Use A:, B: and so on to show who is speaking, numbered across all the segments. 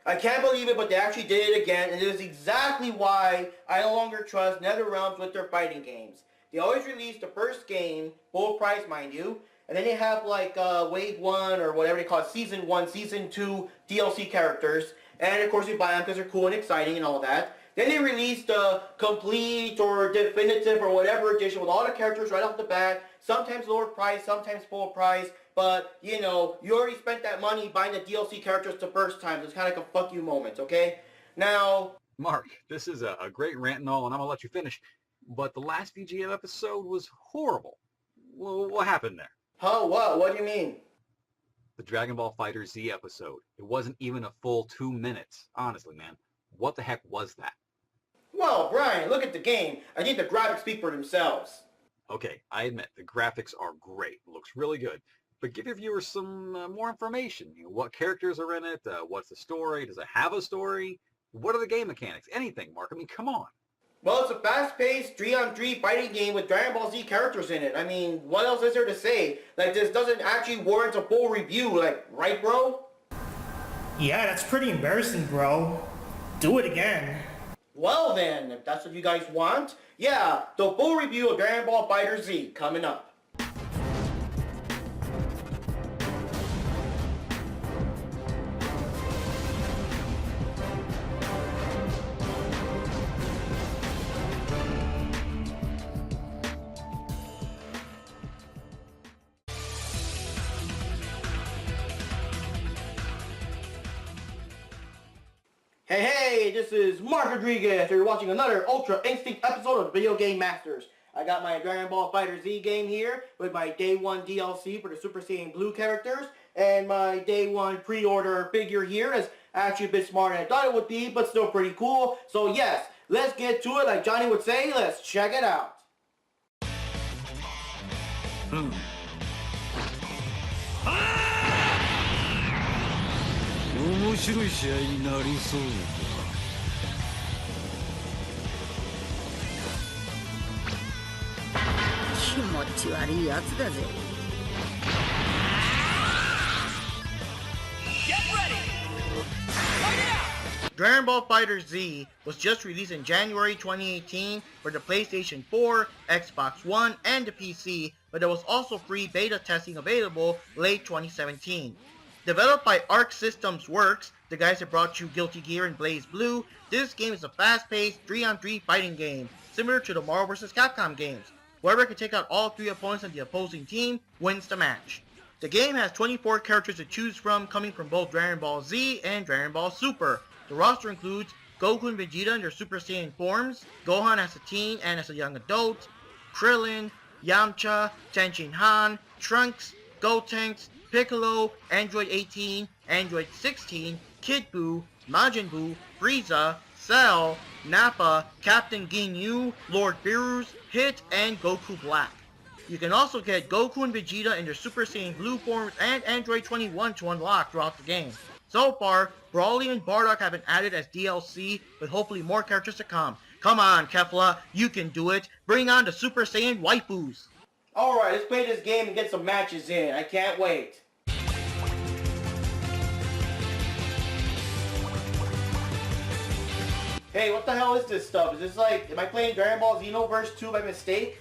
A: I can't believe it, but they actually did it again, and it is exactly why I no longer trust NetherRealms with their fighting games. They always release the first game, full price mind you, and then they have like Wave 1 or whatever they call it, Season 1, Season 2 DLC characters, and of course you buy them because they're cool and exciting and all that. Then they release the complete or definitive or whatever edition with all the characters right off the bat, sometimes lower price, sometimes full price, but, you know, you already spent that money buying the DLC characters the first time, so it's kind of like a fuck you moment, okay? Now...
B: Mark, this is a great rant and all, and I'm going to let you finish, but the last VGM episode was horrible. Well, what happened there?
A: Huh, what? What do you mean?
B: The Dragonball Fighter Z episode. It wasn't even a full 2 minutes. Honestly, man. What the heck was that?
A: Well, Brian, look at the game. I think the graphics speak for themselves.
B: Okay, I admit, the graphics are great. It looks really good. But give your viewers some more information. You know, what characters are in it? What's the story? Does it have a story? What are the game mechanics? Anything, Mark. I mean, come on.
A: Well, it's a fast-paced 3-on-3 fighting game with Dragon Ball Z characters in it. I mean, what else is there to say? Like, this doesn't actually warrant a full review. Like, right, bro?
C: Yeah, that's pretty embarrassing, bro. Do it again.
A: Well then, if that's what you guys want, yeah, the full review of Dragon Ball Fighter Z coming up. Hey, this is Mark Rodriguez. You're watching another Ultra Instinct episode of Video Game Masters. I got my Dragon Ball Fighter Z game here with my Day 1 DLC for the Super Saiyan Blue characters and my Day 1 pre-order figure here. That's actually a bit smarter than I thought it would be, but still pretty cool. So yes, let's get to it. Like Johnny would say, let's check it out.
D: 面白い試合になりそうだ。気持ち悪いやつだぜ。
A: Dragon Ball Fighter Z was just released in January 2018 for the PlayStation 4, Xbox One, and the PC, but there was also free beta testing available late 2017. Developed by Arc Systems Works, the guys that brought you Guilty Gear and Blaze Blue, this game is a fast-paced 3-on-3 fighting game, similar to the Marvel vs. Capcom games. Whoever can take out all 3 opponents on the opposing team wins the match. The game has 24 characters to choose from, coming from both Dragon Ball Z and Dragon Ball Super. The roster includes Goku and Vegeta in their Super Saiyan forms, Gohan as a teen and as a young adult, Krillin, Yamcha, Tenshin Han, Trunks, Gotenks, Piccolo, Android 18, Android 16, Kid Buu, Majin Buu, Frieza, Cell, Nappa, Captain Ginyu, Lord Beerus, Hit, and Goku Black. You can also get Goku and Vegeta in their Super Saiyan Blue forms and Android 21 to unlock throughout the game. So far, Broly and Bardock have been added as DLC, with hopefully more characters to come. Come on, Kefla, you can do it. Bring on the Super Saiyan waifus. Alright, let's play this game and get some matches in. I can't wait. Hey, what the hell is this stuff? Is this like, am I playing Dragon Ball Xenoverse 2 by mistake?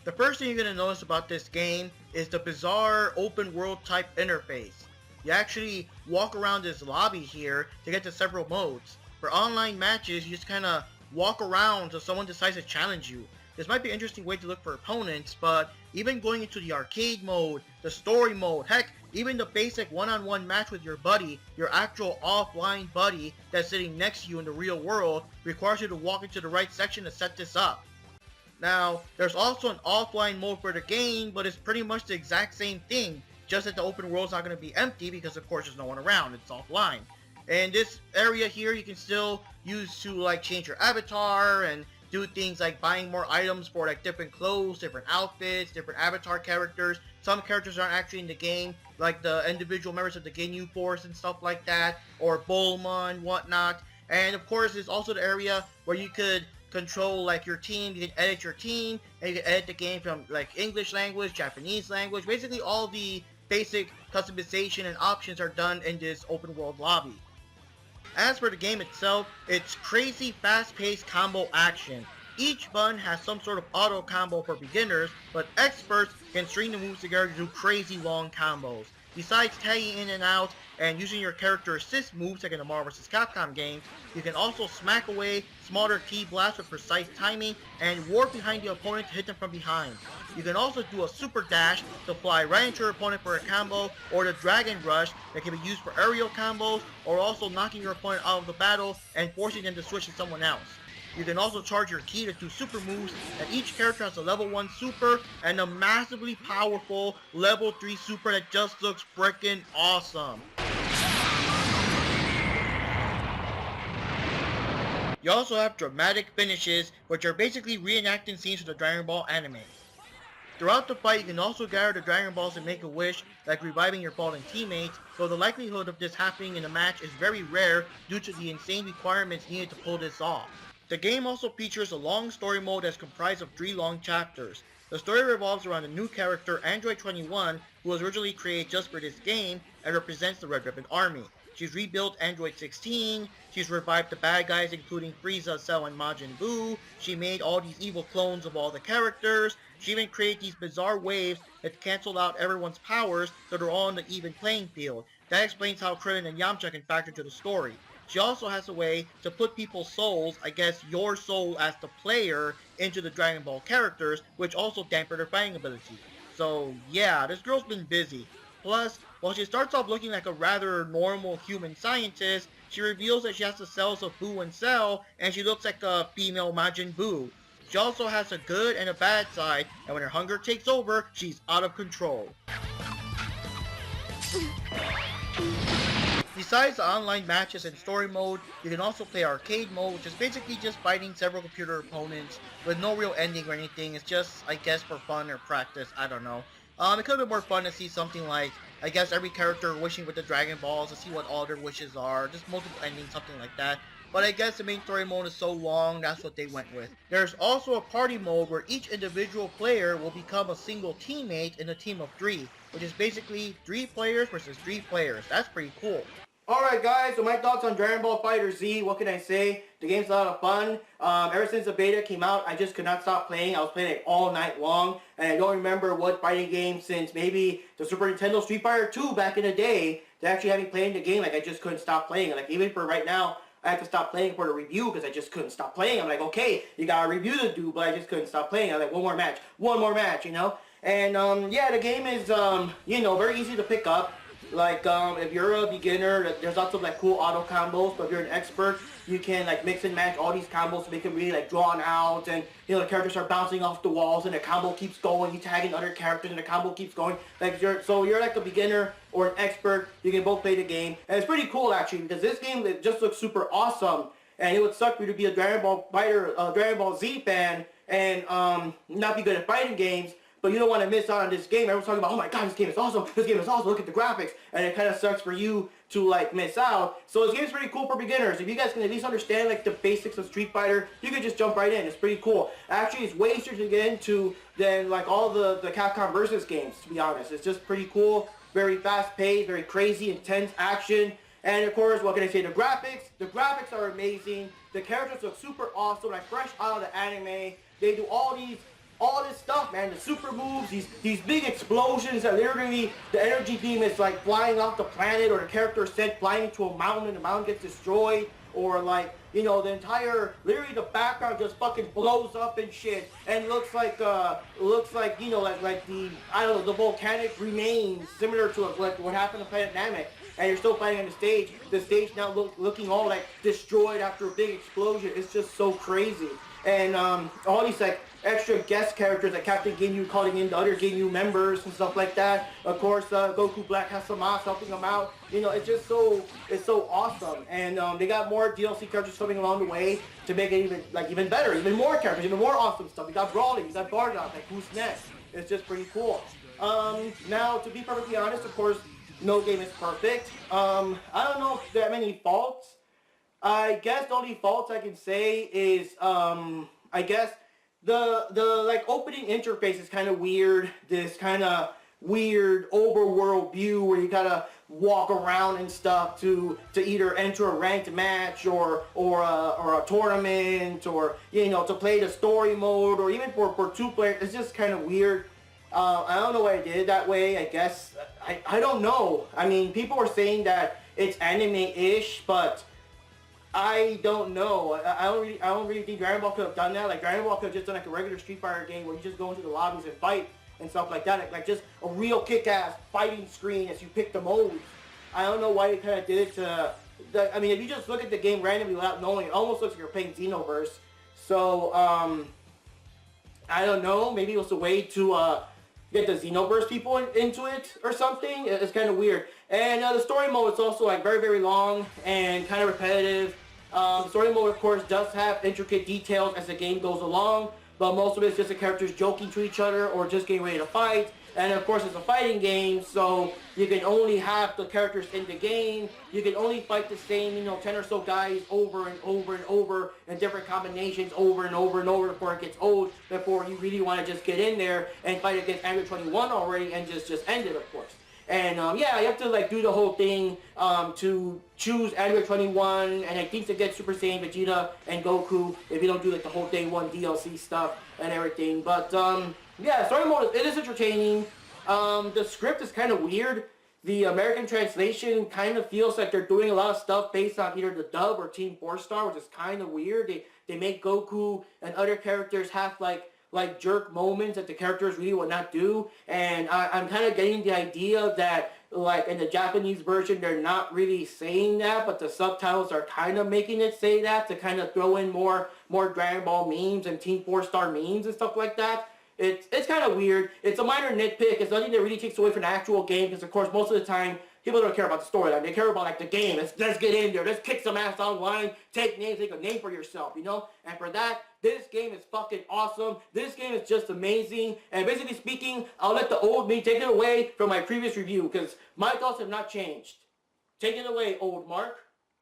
A: The first thing you're going to notice about this game is the bizarre open world type interface. You actually walk around this lobby here to get to several modes. For online matches, you just kind of walk around until someone decides to challenge you. This might be an interesting way to look for opponents, but even going into the arcade mode, the story mode, heck, even the basic one-on-one match with your buddy, your actual offline buddy that's sitting next to you in the real world, requires you to walk into the right section to set this up. Now, there's also an offline mode for the game, but it's pretty much the exact same thing, just that the open world's not going to be empty because of course there's no one around, it's offline. And this area here you can still use to like change your avatar and do things like buying more items for like different clothes, different outfits, different avatar characters. Some characters aren't actually in the game, like the individual members of the Ginyu Force and stuff like that, or Bulma and whatnot. And of course there's also the area where you could control like your team, you can edit your team, and you can edit the game from like English language, Japanese language, basically all the basic customization and options are done in this open world lobby. As for the game itself, it's crazy fast-paced combo action. Each button has some sort of auto combo for beginners, but experts can string the moves together to do crazy long combos. Besides tagging in and out and using your character assist moves like in the Marvel vs. Capcom games, you can also smack away smaller ki blasts with precise timing and warp behind the opponent to hit them from behind. You can also do a super dash to fly right into your opponent for a combo, or the Dragon Rush that can be used for aerial combos, or also knocking your opponent out of the battle and forcing them to switch to someone else. You can also charge your ki to do super moves, and each character has a level 1 super and a massively powerful level 3 super that just looks freaking awesome. You also have dramatic finishes, which are basically reenacting scenes from the Dragon Ball anime. Throughout the fight, you can also gather the Dragon Balls and make a wish, like reviving your fallen teammates, though the likelihood of this happening in a match is very rare due to the insane requirements needed to pull this off. The game also features a long story mode that's comprised of 3 long chapters. The story revolves around a new character, Android 21, who was originally created just for this game and represents the Red Ribbon Army. She's rebuilt Android 16, she's revived the bad guys including Frieza, Cell, and Majin Buu, she made all these evil clones of all the characters, she even created these bizarre waves that cancel out everyone's powers so they're all on the even playing field. That explains how Krillin and Yamcha can factor into the story. She also has a way to put people's souls, I guess your soul as the player, into the Dragon Ball characters, which also damper their fighting ability. So yeah, this girl's been busy. Plus, while she starts off looking like a rather normal human scientist, she reveals that she has the cells of Buu and Cell, and she looks like a female Majin Buu. She also has a good and a bad side, and when her hunger takes over, she's out of control. Besides the online matches and story mode, you can also play arcade mode, which is basically just fighting several computer opponents with no real ending or anything. It's just, I guess, for fun or practice, I don't know. It could have been more fun to see something like, I guess, every character wishing with the Dragon Balls to see what all their wishes are, just multiple endings, something like that. But I guess the main story mode is so long, that's what they went with. There's also a party mode where each individual player will become a single teammate in a team of 3, which is basically 3 players versus 3 players. That's pretty cool. Alright guys, so my thoughts on Dragon Ball Fighter Z, what can I say? The game's a lot of fun. Ever since the beta came out, I just could not stop playing. I was playing it all night long, and I don't remember what fighting game since maybe the Super Nintendo Street Fighter 2 back in the day to actually having played the game. Like, I just couldn't stop playing. Like, even for right now, I had to stop playing for the review because I just couldn't stop playing. I'm like, okay, you got a review to do, but I just couldn't stop playing. I was like, one more match, you know? And, yeah, the game is, you know, very easy to pick up. Like, if you're a beginner, there's lots of, like, cool auto combos, but if you're an expert, you can, like, mix and match all these combos to make them really, like, drawn out, and, you know, the characters are bouncing off the walls, and the combo keeps going, you tag in other characters, and the combo keeps going. Like, so you're, like, a beginner or an expert, you can both play the game, and it's pretty cool, actually, because this game, it just looks super awesome, and it would suck for you to be a Dragon Ball Z fan, and, not be good at fighting games, but you don't want to miss out on this game. Everyone's talking about, oh my god, this game is awesome, look at the graphics, and it kind of sucks for you to, like, miss out. So this game's pretty cool for beginners. If you guys can at least understand, like, the basics of Street Fighter, you can just jump right in. It's pretty cool. Actually, it's way easier to get into than, like, all the Capcom Versus games, to be honest. It's just pretty cool, very fast-paced, very crazy, intense action. And of course, what can I say, the graphics are amazing. The characters look super awesome, like fresh out of the anime. They do all this stuff, man, the super moves, these big explosions that literally the energy beam is like flying off the planet, or the character is sent flying into a mountain and the mountain gets destroyed, or like, you know, literally the background just fucking blows up and shit, and looks like, you know, like the, I don't know, the volcanic remains, similar to like what happened to Planet Namek, and you're still fighting on the stage now looking all like destroyed after a big explosion. It's just so crazy. And all these like extra guest characters like Captain Ginyu calling in the other Ginyu members and stuff like that. Of course, Goku Black has some mods helping them out. You know, it's just so awesome. And they got more DLC characters coming along the way to make it even better, even more characters, even more awesome stuff. You got Brawling, you got Bardock, like who's next? It's just pretty cool. Now, to be perfectly honest, of course, no game is perfect. I don't know if there are many faults. I guess the only faults I can say is, I guess the like opening interface is kind of weird. This kind of weird overworld view where you gotta walk around and stuff to either enter a ranked match or a tournament, or you know, to play the story mode, or even for 2 players. It's just kind of weird. I don't know why I did it that way. I guess I don't know. I mean, people are saying that it's anime-ish, but I don't know. I don't really think Dragon Ball could have done that. Like, Dragon Ball could have just done like a regular Street Fighter game where you just go into the lobbies and fight and stuff like that. Like just a real kick-ass fighting screen as you pick the modes. I don't know why they kind of did it to... I mean, if you just look at the game randomly without knowing, it almost looks like you're playing Xenoverse. So, I don't know. Maybe it was a way to get the Xenoverse people into it or something. It's kind of weird. And the story mode is also like very, very long and kind of repetitive. The story mode, of course, does have intricate details as the game goes along, but most of it is just the characters joking to each other or just getting ready to fight. And of course, it's a fighting game, so you can only have the characters in the game. You can only fight the same, you know, 10 or so guys over and over and over in different combinations over and over and over before it gets old, before you really want to just get in there and fight against Android 21 already and just end it, of course. And yeah, you have to like do the whole thing to choose Android 21 and I think to get Super Saiyan Vegeta and Goku if you don't do like the whole day 1 DLC stuff and everything. But yeah, story mode, it is entertaining. The script is kind of weird. The American translation kind of feels like they're doing a lot of stuff based on either the dub or Team 4-Star, which is kind of weird. They make Goku and other characters have like jerk moments that the characters really would not do, and I'm kind of getting the idea that like in the Japanese version they're not really saying that, but the subtitles are kind of making it say that to kind of throw in more Dragon Ball memes and Team 4-Star memes and stuff like that. It's kind of weird. It's a minor nitpick. It's nothing that really takes away from the actual game, because of course most of the time people don't care about the storyline. They care about like the game. Let's get in there. Let's kick some ass online. Take names. Take a name for yourself, you know? And for that, this game is fucking awesome. This game is just amazing. And basically speaking, I'll let the old me take it away from my previous review, because my thoughts have not changed. Take it away, old Mark.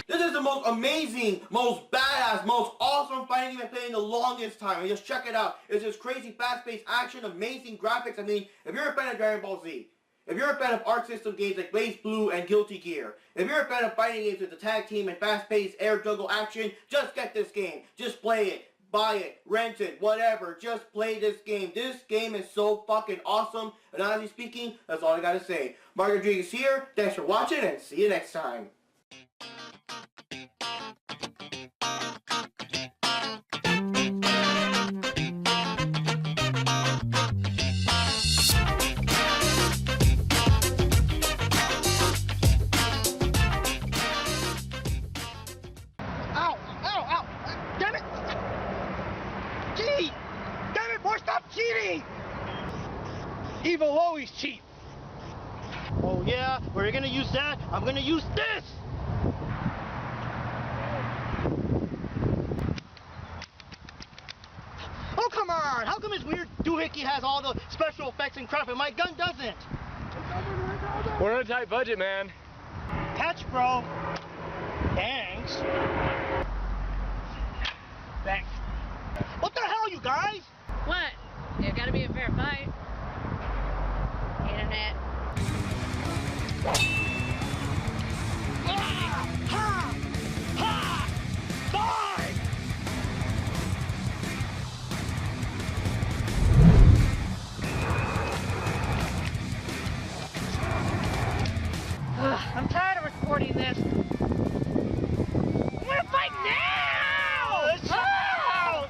A: This is the most amazing, most badass, most awesome fighting game I've played in the longest time. I mean, just check it out. It's just crazy, fast-paced action, amazing graphics. I mean, if you're a fan of Dragon Ball Z, if you're a fan of Arc System games like Blaze Blue and Guilty Gear, if you're a fan of fighting games with the tag team and fast-paced air juggle action, just get this game. Just play it. Buy it, rent it, whatever. Just play this game. This game is so fucking awesome. And honestly speaking, that's all I gotta say. Mark Rodriguez here. Thanks for watching, and see you next time.
E: Evil always cheats. Oh yeah, we're gonna use that. I'm gonna use this. Oh come on! How come his weird doohickey has all the special effects and crap and my gun doesn't?
F: We're on a tight budget, man.
E: Catch, bro. Thanks. Thanks. What the hell, you guys?
G: What? There's gotta be a fair fight. Internet.
E: Ah! Ha! Ha! Die!
G: I'm tired of recording this. I wanna fight now!
E: Let's out!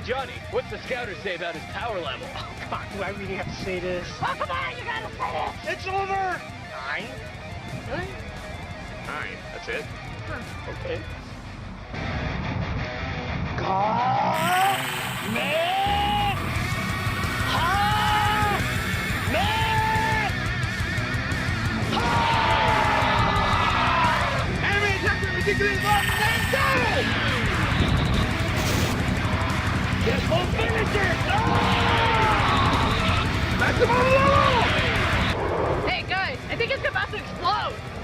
F: Johnny, what's the scouter say about his power level?
E: Oh, God, do I really have to say this?
G: Oh, come on, you gotta say it!
E: It's over! 9?
G: Really?
F: 9, that's it? Okay.
E: Enemy attack ridiculous go! Yes, we'll finish it! Oh! Maximum level!
G: Hey, guys!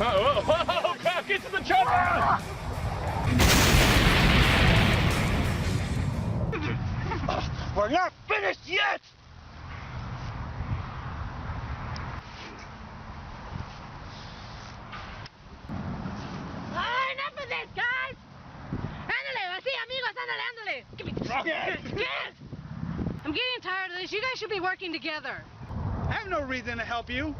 F: Oh, crap, get to the chopper!
E: We're not finished yet!
G: Enough of this, guys! Ándale, así, amigos, ándale, ándale! Give me this. Yes! I'm getting tired of this. You guys should be working together.
E: I have no reason to help you.